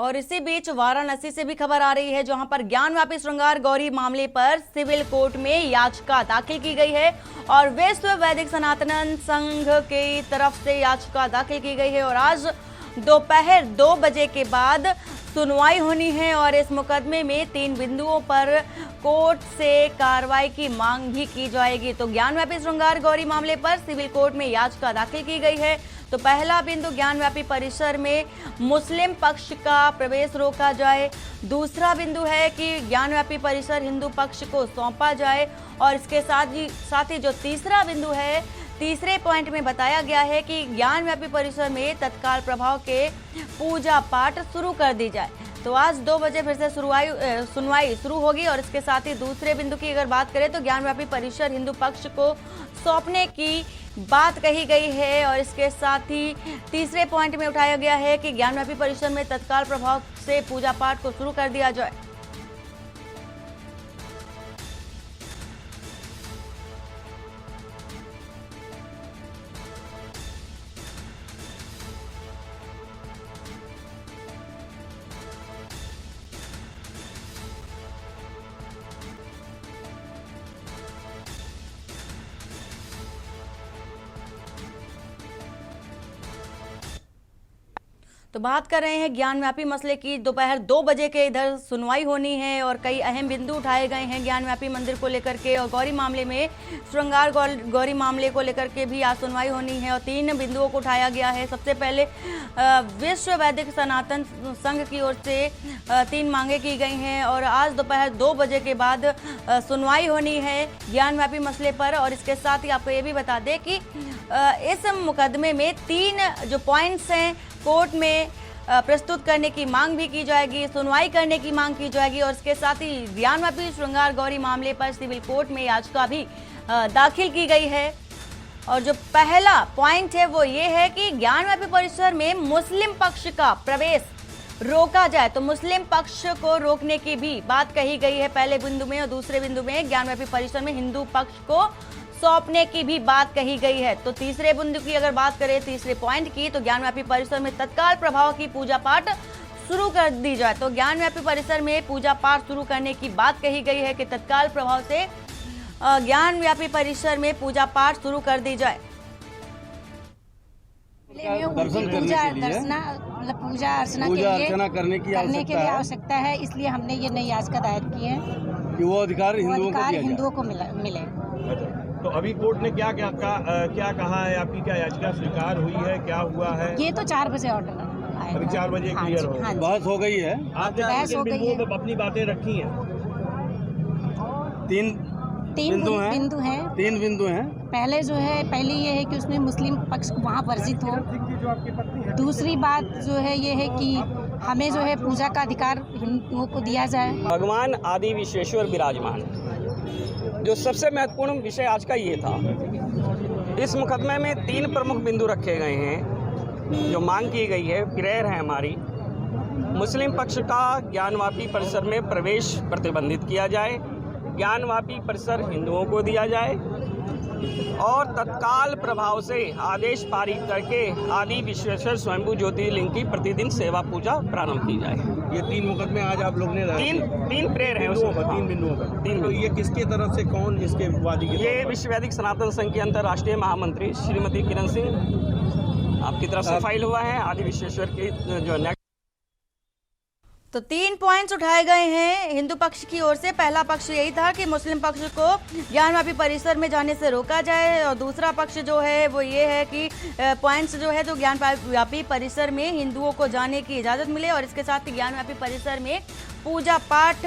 और इसी बीच वाराणसी से भी खबर आ रही है, जहां पर ज्ञानव्यापी श्रृंगार गौरी मामले पर सिविल कोर्ट में याचिका दाखिल की गई है और विश्व वैदिक सनातन संघ की तरफ से याचिका दाखिल की गई है और आज दोपहर 2 बजे के बाद सुनवाई होनी है और इस मुकदमे में 3 बिंदुओं पर कोर्ट से कार्रवाई की मांग भी की जाएगी। तो ज्ञानव्यापी श्रृंगार गौरी मामले पर सिविल कोर्ट में याचिका दाखिल की गई है। तो पहला बिंदु, ज्ञानव्यापी परिसर में मुस्लिम पक्ष का प्रवेश रोका जाए। दूसरा बिंदु है कि ज्ञानव्यापी परिसर हिंदू पक्ष को सौंपा जाए और इसके साथ ही जो तीसरा बिंदु है, तीसरे पॉइंट में बताया गया है कि ज्ञानव्यापी परिसर में तत्काल प्रभाव के पूजा पाठ शुरू कर दी जाए। तो आज 2 बजे फिर से सुनवाई शुरू होगी और इसके साथ ही दूसरे बिंदु की अगर बात करें तो ज्ञानव्यापी परिसर हिंदू पक्ष को सौंपने की बात कही गई है और इसके साथ ही तीसरे पॉइंट में उठाया गया है कि ज्ञानव्यापी परिसर में तत्काल प्रभाव से पूजा पाठ को शुरू कर दिया जाए। तो बात कर रहे हैं ज्ञानव्यापी मसले की। दोपहर 2 बजे के इधर सुनवाई होनी है और कई अहम बिंदु उठाए गए हैं ज्ञानव्यापी मंदिर को लेकर के और गौरी मामले में श्रृंगार गौरी मामले को लेकर के भी आज सुनवाई होनी है और 3 बिंदुओं को उठाया गया है। सबसे पहले विश्व वैदिक सनातन संघ की ओर से 3 मांगे की गई हैं और आज दोपहर 2 बजे के बाद सुनवाई होनी है ज्ञानव्यापी मसले पर। और इसके साथ ही आपको ये भी बता दें कि इस मुकदमे में 3 जो पॉइंट्स हैं कोर्ट में प्रस्तुत करने की मांग भी की जाएगी, सुनवाई करने की मांग की जाएगी और इसके साथ ही ज्ञानव्यापी श्रृंगार गौरी मामले पर सिविल कोर्ट में याचिका भी दाखिल की गई है। और जो पहला पॉइंट है वो ये है कि ज्ञानव्यापी परिसर में मुस्लिम पक्ष का प्रवेश रोका जाए। तो मुस्लिम पक्ष को रोकने की भी बात कही गई है पहले बिंदु में और दूसरे बिंदु में ज्ञानव्यापी परिसर में हिंदू पक्ष को सौंपने की भी बात कही गई है। तो तीसरे बिंदु की अगर बात करें, तीसरे पॉइंट की, तो ज्ञानव्यापी परिसर में तत्काल प्रभाव की पूजा पाठ शुरू कर दी जाए। तो ज्ञानव्यापी परिसर में पूजा पाठ शुरू करने की बात कही गई है कि तत्काल प्रभाव से ज्ञानव्यापी परिसर में पूजा पाठ शुरू कर दी जाए। पूजा अर्चना करने की आवश्यकता है, इसलिए हमने ये नई याचिका दायर की है कि वो अधिकार हिंदुओं को मिले। तो अभी कोर्ट ने क्या कहा है? आपकी क्या याचिका स्वीकार हुई है? क्या हुआ है? ये तो 4 बजे ऑर्डर आएगा। अभी 4 बजे क्लियर हो। बहस हो गई है। आपने अपनी बातें रखी हैं। 3 बिंदु हैं। 3 बिंदु हैं। पहले ये है कि उसमें मुस्लिम पक्ष वहाँ वर्जित हो। दूसरी बात जो है ये है कि हमें जो है पूजा का अधिकार हिंदुओं को दिया जाए। भगवान आदि विश्वेश्वर विराजमान। जो सबसे महत्वपूर्ण विषय आज का ये था, इस मुकदमे में 3 प्रमुख बिंदु रखे गए हैं। जो मांग की गई है, प्रेयर है हमारी, मुस्लिम पक्ष का ज्ञानव्यापी परिसर में प्रवेश प्रतिबंधित किया जाए, ज्ञानव्यापी परिसर हिंदुओं को दिया जाए और तत्काल प्रभाव से आदेश पारित करके आदि विश्वेश्वर स्वयंभू ज्योतिर्लिंग की प्रतिदिन सेवा पूजा प्रारंभ की जाए। ये 3 मुकदमे आज आप लोग ने 3 प्रेयर हैं उसमें। 3 बिंदुओं पर। तो ये किसके तरफ से, कौन इसके वादी के? ये विश्व वैदिक सनातन संघ की अंतर्राष्ट्रीय महामंत्री श्रीमती किरण सिंह आपकी तरफ से फाइल हुआ है। आदि विश्वेश्वर की जो तो 3 पॉइंट्स उठाए गए हैं हिंदू पक्ष की ओर से। पहला पक्ष यही था कि मुस्लिम पक्ष को ज्ञानव्यापी परिसर में जाने से रोका जाए और दूसरा पक्ष जो है वो ये है कि पॉइंट्स जो है तो ज्ञानव्यापी परिसर में हिंदुओं को जाने की इजाज़त मिले और इसके साथ ही ज्ञानव्यापी परिसर में पूजा पाठ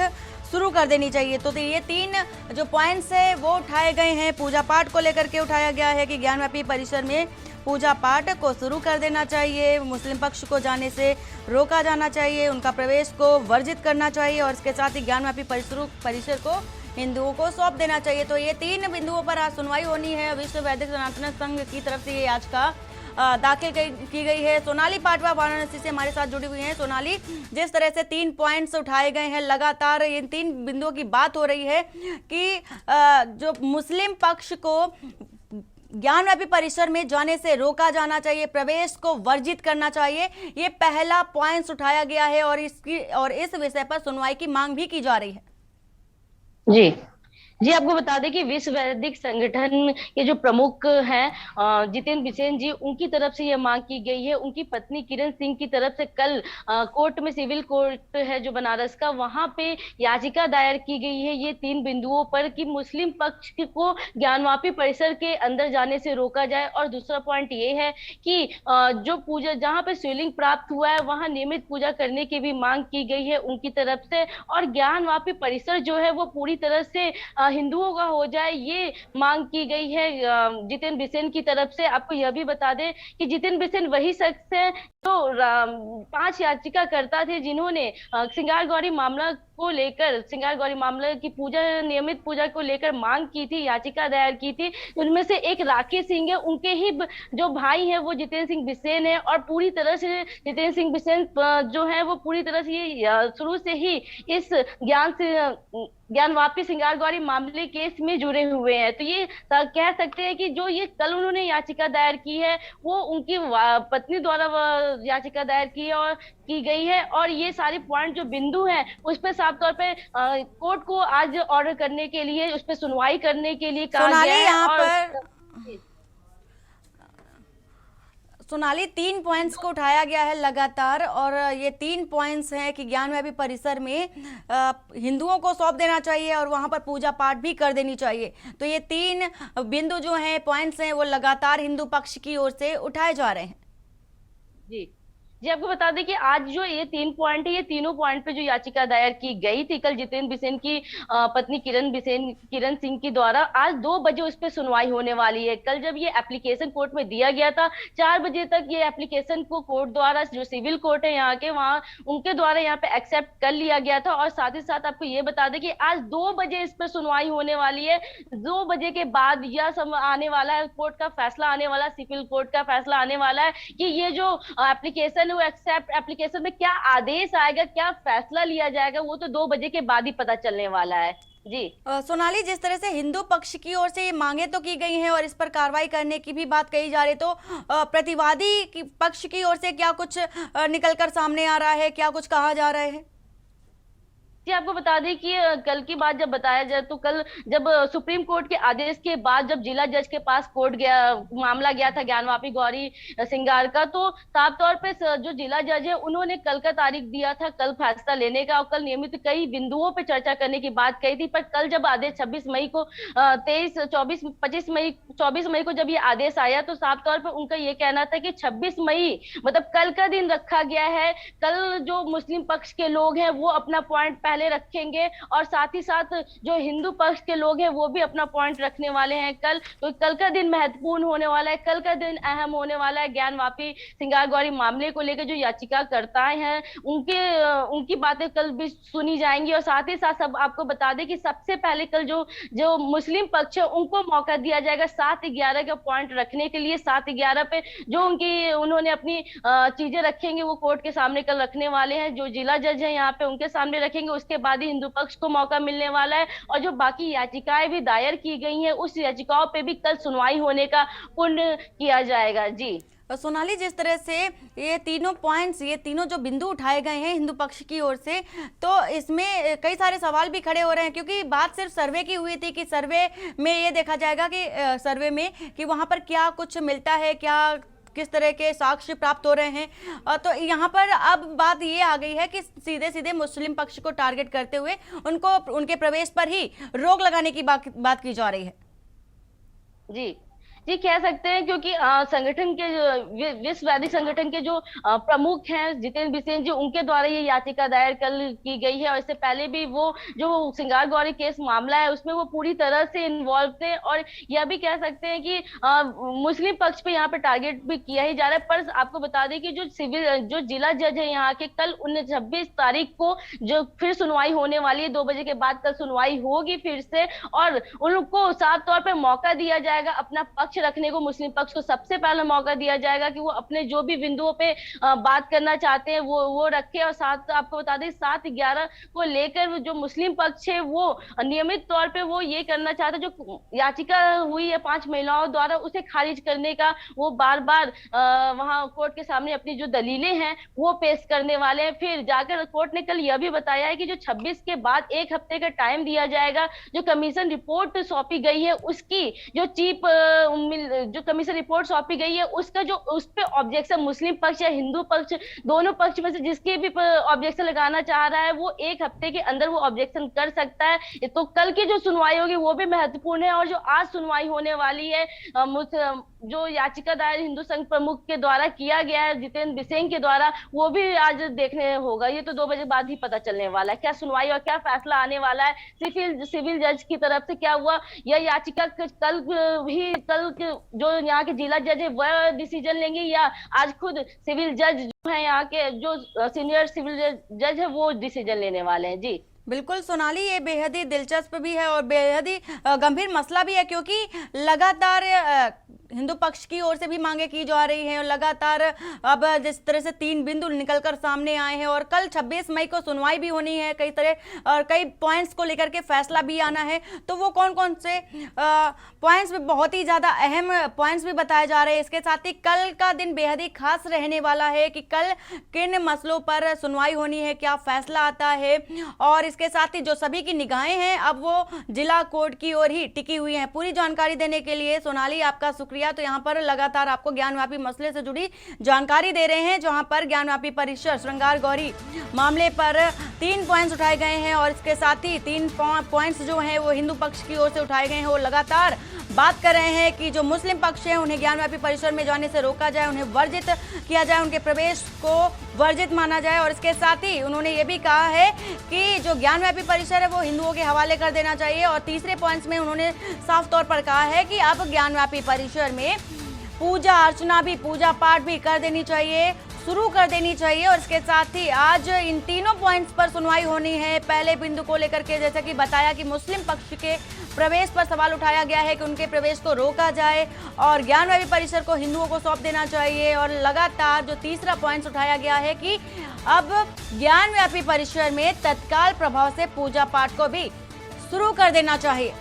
शुरू कर देनी चाहिए। तो ये 3 जो पॉइंट्स है वो उठाए गए हैं। पूजा पाठ को लेकर के उठाया गया है कि ज्ञानव्यापी परिसर में पूजा पाठ को शुरू कर देना चाहिए, मुस्लिम पक्ष को जाने से रोका जाना चाहिए, उनका प्रवेश को वर्जित करना चाहिए और इसके साथ ही ज्ञानव्यापी परिसर को हिंदुओं को सौंप देना चाहिए। तो ये 3 बिंदुओं पर आज सुनवाई होनी है। विश्व वैदिक सनातन संघ की तरफ से ये याचिका दाखिल की गई है। सोनाली पाटवा वाराणसी से हमारे साथ जुड़ी हुई हैं। सोनाली, जिस तरह से 3 पॉइंट्स उठाए गए हैं, लगातार इन 3 बिंदुओं की बात हो रही है कि जो मुस्लिम पक्ष को ज्ञानव्यापी परिसर में जाने से रोका जाना चाहिए, प्रवेश को वर्जित करना चाहिए, ये पहला पॉइंट उठाया गया है और इस विषय पर सुनवाई की मांग भी की जा रही है। जी जी, आपको बता दें कि विश्व वैदिक संगठन के जो प्रमुख हैं जितेंद्र बिसेन जी, उनकी तरफ से यह मांग की गई है। उनकी पत्नी किरण सिंह की तरफ से कल कोर्ट में, सिविल कोर्ट है जो बनारस का, वहां पे याचिका दायर की गई है ये 3 बिंदुओं पर कि मुस्लिम पक्ष को ज्ञानवापी परिसर के अंदर जाने से रोका जाए। और दूसरा पॉइंट ये है कि जो पूजा, जहाँ पे शिवलिंग प्राप्त हुआ है वहां नियमित पूजा करने की भी मांग की गई है उनकी तरफ से। और ज्ञानवापी परिसर जो है वो पूरी तरह से हिंदुओं का हो जाए, ये मांग की गई है जितेंद्र बिसेन की तरफ से। आपको यह भी बता दें कि जितेंद्र बिसेन वही शख्स है जो 5 याचिकाकर्ता थे जिन्होंने श्रृंगार गौरी मामला को लेकर, श्रृंगार गौरी मामले की पूजा, नियमित पूजा को लेकर मांग की थी, याचिका दायर की थी। उनमें से एक राकेश सिंह है, उनके ही जो भाई है वो जितेंद्र सिंह बिसेन है। और पूरी तरह से जितेंद्र सिंह बिसेन जो है वो पूरी तरह से शुरू से ही इस ज्ञानवापी श्रृंगार गौरी मामले केस में जुड़े हुए हैं। तो ये कह सकते हैं कि जो ये कल उन्होंने याचिका दायर की है वो उनकी पत्नी द्वारा याचिका दायर की है और की गई है। और ये सारे पॉइंट जो बिंदु हैं उस पर साफ तौर पे कोर्ट को आज ऑर्डर करने के लिए, उस पर सुनवाई करने के लिए कहा गया है। यहाँ पर सोनाली 3 पॉइंट्स को उठाया गया है लगातार, और ये 3 पॉइंट्स हैं कि ज्ञानव्यापी परिसर में हिंदुओं को सौंप देना चाहिए और वहां पर पूजा पाठ भी कर देनी चाहिए। तो ये 3 बिंदु जो हैं, पॉइंट्स हैं, वो लगातार हिंदू पक्ष की ओर से उठाए जा रहे हैं। जी जी, आपको बता दें कि आज जो ये 3 पॉइंट है, ये तीनों पॉइंट पे जो याचिका दायर की गई थी कल जितेंद्र बिसेन की पत्नी किरण सिंह की द्वारा, आज 2 बजे उस पर सुनवाई होने वाली है। कल जब ये एप्लीकेशन कोर्ट में दिया गया था, 4 बजे तक ये एप्लीकेशन को कोर्ट द्वारा, जो सिविल कोर्ट है यहाँ के, वहाँ उनके द्वारा यहाँ पे एक्सेप्ट कर लिया गया था। और साथ ही साथ आपको ये बता दें कि आज 2 बजे इस पर सुनवाई होने वाली है। 2 बजे के बाद यह आने वाला है, कोर्ट का फैसला आने वाला, सिविल कोर्ट का फैसला आने वाला है कि ये जो एप्लीकेशन एक्सेप्ट एप्लीकेशन में क्या आदेश आएगा, क्या फैसला लिया जाएगा, वो तो 2 बजे के बाद ही पता चलने वाला है। जी सोनाली, जिस तरह से हिंदू पक्ष की ओर से ये मांगे तो की गई हैं और इस पर कार्रवाई करने की भी बात कही जा रही है, तो प्रतिवादी पक्ष की ओर से क्या कुछ निकलकर सामने आ रहा है, क्या कुछ कहा जा रहा है? जी, आपको बता दें कि कल की बात जब बताया जाए तो कल जब सुप्रीम कोर्ट के आदेश के बाद जब जिला जज के पास मामला गया था ज्ञानवापी गौरी श्रृंगार का, तो साफ तौर पे जो जिला जज है उन्होंने कल का तारीख दिया था, कल फैसला लेने का, और कल नियमित कई बिंदुओं पे चर्चा करने की बात कही थी। पर कल जब आदेश 26 मई को 24 मई को जब ये आदेश आया तो साफ तौर पर उनका ये कहना था कि 26 मई मतलब कल का दिन रखा गया है। कल जो मुस्लिम पक्ष के लोग हैं वो अपना पॉइंट पहले रखेंगे और साथ ही साथ जो हिंदू पक्ष के लोग हैं वो भी अपना पॉइंट रखने वाले हैं कल। तो कल का दिन महत्वपूर्ण होने वाला है, कल का दिन अहम होने वाला है। ज्ञानवापी श्रृंगार गौरी मामले को लेकर जो याचिकाकर्ताएं हैं उनकी बातें कल भी सुनी जाएंगी। और साथ ही साथ सब आपको बता दें कि सबसे पहले कल जो मुस्लिम पक्ष है उनको मौका दिया जाएगा 7-11 का पॉइंट रखने के लिए। 7-11 पे जो उन्होंने अपनी चीजें रखेंगे वो कोर्ट के सामने कल रखने वाले हैं। जो जिला जज है यहाँ पे उनके सामने रखेंगे, उसके बाद ही हिंदू पक्ष को मौका मिलने वाला है। और जो बाकी याचिकाएं भी दायर की गई हैं उस याचिकाओं पे भी कल सुनवाई होने का पुण्य किया जाएगा। जी सोनाली, जिस तरह से ये तीनों पॉइंट्स, ये तीनों जो बिंदु उठाए गए हैं हिंदू पक्ष की ओर से, तो इसमें कई सारे सवाल भी खड़े हो रहे हैं, क्योंकि बात सिर्फ सर्वे की हुई थी कि सर्वे में ये देखा जाएगा कि सर्वे में कि वहाँ पर क्या कुछ मिलता है, क्या किस तरह के साक्ष्य प्राप्त हो रहे हैं। तो यहाँ पर अब बात ये आ गई है कि सीधे सीधे मुस्लिम पक्ष को टारगेट करते हुए उनको उनके प्रवेश पर ही रोक लगाने की बात की जा रही है। जी कह सकते हैं, क्योंकि संगठन के विश्व वैदिक संगठन के जो प्रमुख हैं जितेंद्र बिसेन जी, उनके द्वारा ये याचिका दायर कल की गई है। और इससे पहले भी वो जो श्रृंगार गौरी केस मामला है उसमें वो पूरी तरह से इन्वॉल्व थे। और यह भी कह सकते हैं कि मुस्लिम पक्ष पे यहाँ पे टारगेट भी किया ही जा रहा है। पर आपको बता दें कि जो जिला जज है यहाँ के, कल 26 तारीख को जो फिर सुनवाई होने वाली है, 2 बजे के बाद कल सुनवाई होगी फिर से, और उनको साफ तौर पर मौका दिया जाएगा अपना पक्ष पक्ष रखने को मुस्लिम पक्ष को सबसे पहला मौका दिया जाएगा कि वो अपने जो भी बिंदुओं पे बात करना चाहते हैं वो रखे। और साथ आपको बता दें 7/11 को लेकर जो मुस्लिम पक्ष है वो नियमित तौर पे वो ये करना चाहता है, जो याचिका हुई है 5 महिलाओं द्वारा उसे खारिज करने का, वो बार बार वहां कोर्ट के सामने अपनी जो दलीलें हैं वो पेश करने वाले हैं। फिर जाकर कोर्ट ने कल यह भी बताया है कि जो 26 के बाद 1 हफ्ते का टाइम दिया जाएगा, जो कमीशन रिपोर्ट सौंपी गई है उसकी जो जो कमीशन रिपोर्ट सौंपी गई है उसका जो उस पे ऑब्जेक्शन मुस्लिम पक्ष या हिंदू पक्ष दोनों पक्ष में से जिसके भी ऑब्जेक्शन लगाना चाह रहा है वो 1 हफ्ते के अंदर वो ऑब्जेक्शन कर सकता है। तो कल की जो सुनवाई होगी वो भी महत्वपूर्ण है। और जो आज सुनवाई होने वाली है जो याचिका दायर हिंदू संघ प्रमुख के द्वारा किया गया है जितेंद्र बिसेन के द्वारा, वो भी आज देखने होगा। ये तो 2 बजे बाद ही पता चलने वाला है क्या सुनवाई और क्या फैसला आने वाला है। सिविल जज की तरफ से क्या हुआ, यह याचिका कल जो यहाँ के जिला जज है वह डिसीजन लेंगे या आज खुद सिविल जज जो है यहाँ के जो सीनियर सिविल जज है वो डिसीजन लेने वाले हैं। जी बिल्कुल सोनाली, ये बेहद ही दिलचस्प भी है और बेहद ही गंभीर मसला भी है, क्योंकि लगातार हिंदू पक्ष की ओर से भी मांगे की जा रही हैं और लगातार अब जिस तरह से 3 बिंदु निकलकर सामने आए हैं और कल 26 मई को सुनवाई भी होनी है, कई तरह और कई पॉइंट्स को लेकर के फैसला भी आना है। तो वो कौन कौन से पॉइंट्स भी बहुत ही ज़्यादा अहम पॉइंट्स भी बताए जा रहे हैं। इसके साथ ही कल का दिन बेहद ही खास रहने वाला है कि कल किन मसलों पर सुनवाई होनी है, क्या फैसला आता है। और इसके साथ ही जो सभी की निगाहें हैं अब वो जिला कोर्ट की ओर ही टिकी हुई हैं। पूरी जानकारी देने के लिए सोनाली आपका शुक्रिया। तो यहाँ पर लगातार आपको ज्ञानव्यापी मसले से जुड़ी जानकारी दे रहे हैं, जहाँ पर ज्ञानव्यापी परिसर श्रृंगार गौरी मामले पर 3 पॉइंट्स उठाए गए हैं और इसके साथ ही 3 पॉइंट्स जो हैं वो हिंदू पक्ष की ओर से उठाए गए हैं। वो लगातार बात कर रहे हैं कि जो मुस्लिम पक्ष है उन्हें ज्ञानव्यापी परिसर में जाने से रोका जाए, उन्हें वर्जित किया जाए, उनके प्रवेश को वर्जित माना जाए। और इसके साथ ही उन्होंने ये भी कहा है कि जो ज्ञानव्यापी परिसर है वो हिंदुओं के हवाले कर देना चाहिए। और तीसरे पॉइंट्स में उन्होंने साफ तौर पर कहा है कि अब ज्ञानव्यापी परिसर में पूजा अर्चना भी, पूजा पाठ भी कर देनी चाहिए, शुरू कर देनी चाहिए। और इसके साथ ही आज इन तीनों पॉइंट्स पर सुनवाई होनी है। पहले बिंदु को लेकर के जैसा कि बताया कि मुस्लिम पक्ष के प्रवेश पर सवाल उठाया गया है कि उनके प्रवेश को रोका जाए और ज्ञानव्यापी परिसर को हिंदुओं को सौंप देना चाहिए। और लगातार जो तीसरा पॉइंट उठाया गया है कि अब ज्ञानव्यापी परिसर में तत्काल प्रभाव से पूजा पाठ को भी शुरू कर देना चाहिए।